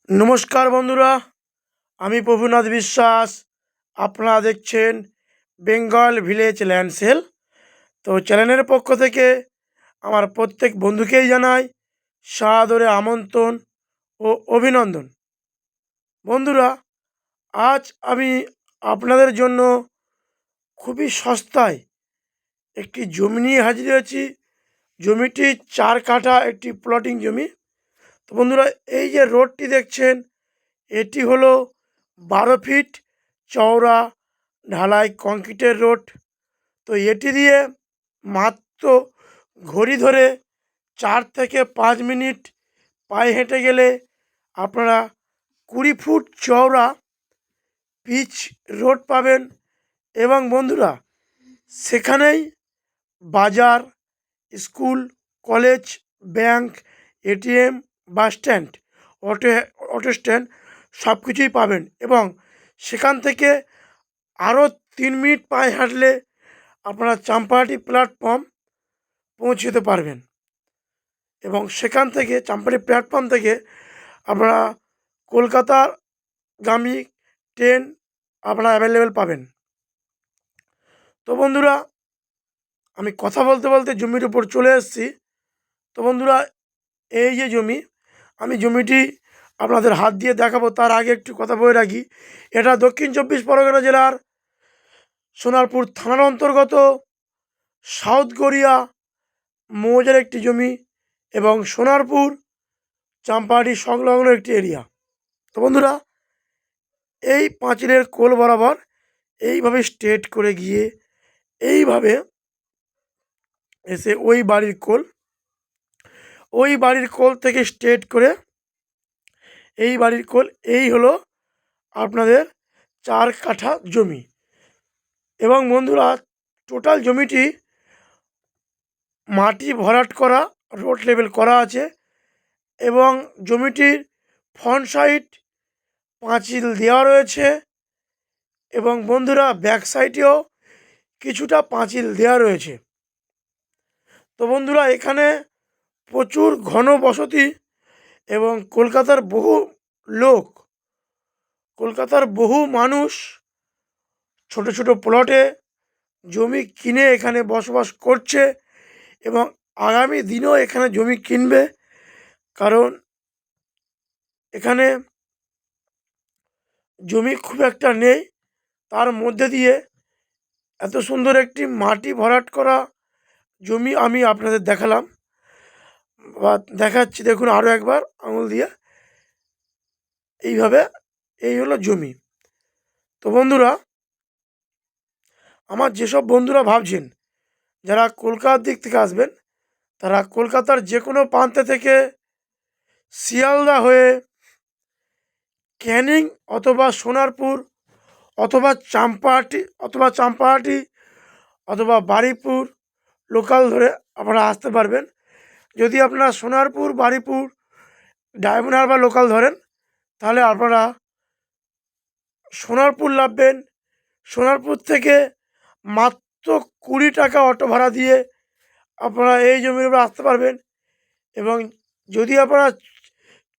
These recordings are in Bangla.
নমস্কার বন্ধুরা, আমি প্রভুনাথ বিশ্বাস। আপনারা দেখছেন বেঙ্গল ভিলেজ ল্যান্ড সেল। তো চ্যানেলের পক্ষ থেকে আমার প্রত্যেক বন্ধুকেই জানাই সাদরে আমন্ত্রণ ও অভিনন্দন। বন্ধুরা, আজ আমি আপনাদের জন্য খুবই সস্তায় একটি জমি নিয়ে হাজির হয়েছি। জমিটি 4 কাঠা একটি প্লটিং জমি। তো বন্ধুরা, এই যে রোডটি দেখছেন, এটি হলো 12 ফিট চওড়া ঢালাই কংক্রিটের রোড। তো এটি দিয়ে মাত্র ঘড়ি ধরে 4 থেকে 5 মিনিট পায়ে হেঁটে গেলে আপনারা 20 ফুট চওড়া পিচ রোড পাবেন। এবং বন্ধুরা, সেখানেই বাজার, school, college, bank, ATM, bus stand, auto stand সব কিছুই পাবেন। এবং সেখান থেকে আরও 3 মিনিট পায়ে হাঁটলে আপনারা চাম্পাহাটি প্ল্যাটফর্ম পৌঁছে যেতে পারবেন। এবং সেখান থেকে চাম্পাহাটি প্ল্যাটফর্ম থেকে আপনারা কলকাতার গামী ট্রেন আপনারা অ্যাভেলেবেল পাবেন। তো বন্ধুরা, আমি কথা বলতে বলতে জমির উপর চলে এসেছি। তো বন্ধুরা, এই যে জমি, আমি জমিটি আপনাদের হাত দিয়ে দেখাবো। তার আগে একটু কথা বলে রাখি, এটা দক্ষিণ 24 পরগনা জেলার সোনারপুর থানার অন্তর্গত সাউথ গড়িয়া মৌজার একটি জমি এবং সোনারপুর চাম্পাহাটি সংলগ্ন একটি এরিয়া। তো বন্ধুরা, এই পাঁচিলের কোল বরাবর এইভাবে স্ট্রেট করে গিয়ে এইভাবে এসে ওই বাড়ির কোল থেকে স্ট্রেট করে এই বাড়ির কোল, এই হলো আপনাদের 4 কাঠা জমি। এবং বন্ধুরা, টোটাল জমিটি মাটি ভরাট করা, রোড লেভেল করা আছে। এবং জমিটির ফ্রন্ট সাইড পাঁচিল দেওয়া রয়েছে। এবং বন্ধুরা, ব্যাক সাইডেও কিছুটা পাঁচিল দেওয়া রয়েছে। তো বন্ধুরা, এখানে প্রচুর ঘনবসতি এবং কলকাতার বহু মানুষ ছোট ছোট প্লটে জমি কিনে এখানে বসবাস করছে এবং আগামী দিনেও এখানে জমি কিনবে। কারণ এখানে জমি খুব একটা নেই, তার মধ্যে দিয়ে এত সুন্দর একটি মাটি ভরাট করা জমি আমি আপনাদের দেখালাম বা দেখাচ্ছি। দেখুন আরও একবার আঙুল দিয়ে, এইভাবে এই হলো জমি। তো বন্ধুরা, আমার যেসব বন্ধুরা ভাবছেন যারা কলকাতার দিক থেকে আসবেন, তারা কলকাতার যে কোনো প্রান্তে থেকে শিয়ালদা হয়ে ক্যানিং অথবা সোনারপুর অথবা চাম্পাহাটি অথবা বারুইপুর লোকাল ধরে আপনারা আসতে পারবেন। যদি আপনারা সোনারপুর, বারুইপুর, ডায়মন্ড হারবার লোকাল ধরেন, তাহলে আপনারা সোনারপুর নামবেন। সোনারপুর থেকে মাত্র 20 টাকা অটো ভাড়া দিয়ে আপনারা এই জমির উপরে আসতে পারবেন। এবং যদি আপনারা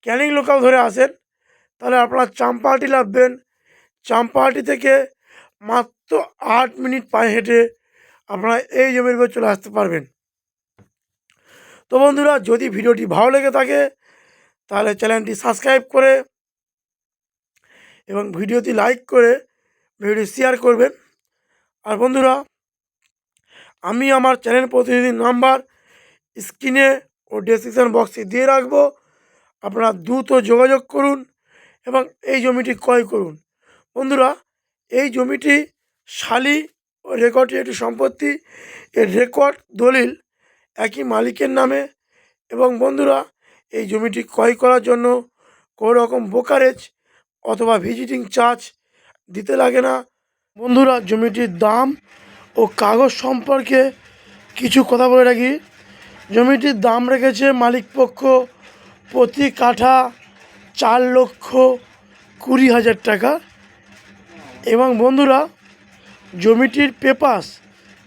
ক্যানিং লোকাল ধরে আসেন, তাহলে আপনারা চাম্পাহাটি নামবেন। চাম্পাহাটি থেকে মাত্র 8 মিনিট পায়ে হেঁটে আপনারা এই জমির উপরে চলে আসতে পারবেন। তো বন্ধুরা, যদি ভিডিওটি ভালো লেগে থাকে তাহলে চ্যানেলটি সাবস্ক্রাইব করে এবং ভিডিওটি লাইক করে ভিডিওটি শেয়ার করবেন। আর বন্ধুরা, আমি আমার চ্যানেল প্রতিনিধির নাম্বার স্ক্রিনে ও ডেসক্রিপশন বক্সে দিয়ে রাখবো। আপনারা দ্রুত যোগাযোগ করুন এবং এই জমিটি ক্রয় করুন। বন্ধুরা, এই জমিটি শালি ও রেকর্ডের একটি সম্পত্তি। এর রেকর্ড দলিল একই মালিকের নামে। এবং বন্ধুরা, এই জমিটি ক্রয় করার জন্য কোনো রকম ব্রোকারেজ অথবা ভিজিটিং চার্জ দিতে লাগে না। বন্ধুরা, জমিটির দাম ও কাগজ সম্পর্কে কিছু কথা বলে রাখি। জমিটির দাম রেখেছে মালিকপক্ষ প্রতি কাঠা 4,20,000 টাকা। এবং বন্ধুরা, জমিটির পেপারস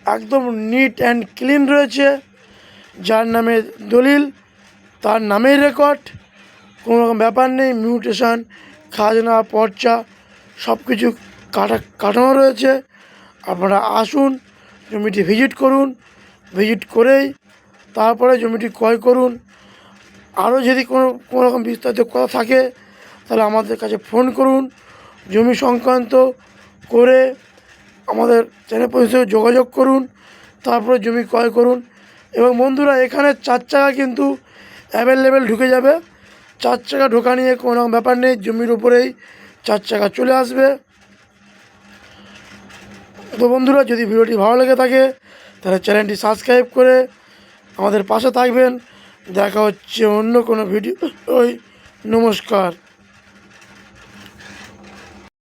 একদম নিট অ্যান্ড ক্লিন রয়েছে। যার নামে দলিল তার নামেই রেকর্ড। কোনো রকম ব্যাপার নেই। মিউটেশন, খাজনা, পর্চা সব কিছু কাটানো রয়েছে। আপনারা আসুন, জমিটি ভিজিট করুন, ভিজিট করেই তারপরে জমিটি ক্রয় করুন। আরও যদি কোনো রকম বিস্তারিত কথা থাকে তাহলে আমাদের কাছে ফোন করুন, জমি সংক্রান্ত করে আমাদের চ্যানেল পরিষেবা যোগাযোগ করুন, তারপরে জমি ক্রয় করুন। এবং বন্ধুরা, এখানে 4 চাকা কিন্তু অ্যাভেলেবেল ঢুকে যাবে। 4 চাকা ঢোকা নিয়ে কোনো রকম ব্যাপার নেই, জমির উপরেই 4 চাকা চলে আসবে। তো বন্ধুরা, যদি ভিডিওটি ভালো লেগে থাকে তাহলে চ্যানেলটি সাবস্ক্রাইব করে আমাদের পাশে থাকবেন। দেখা হচ্ছে অন্য কোনো ভিডিও। নমস্কার।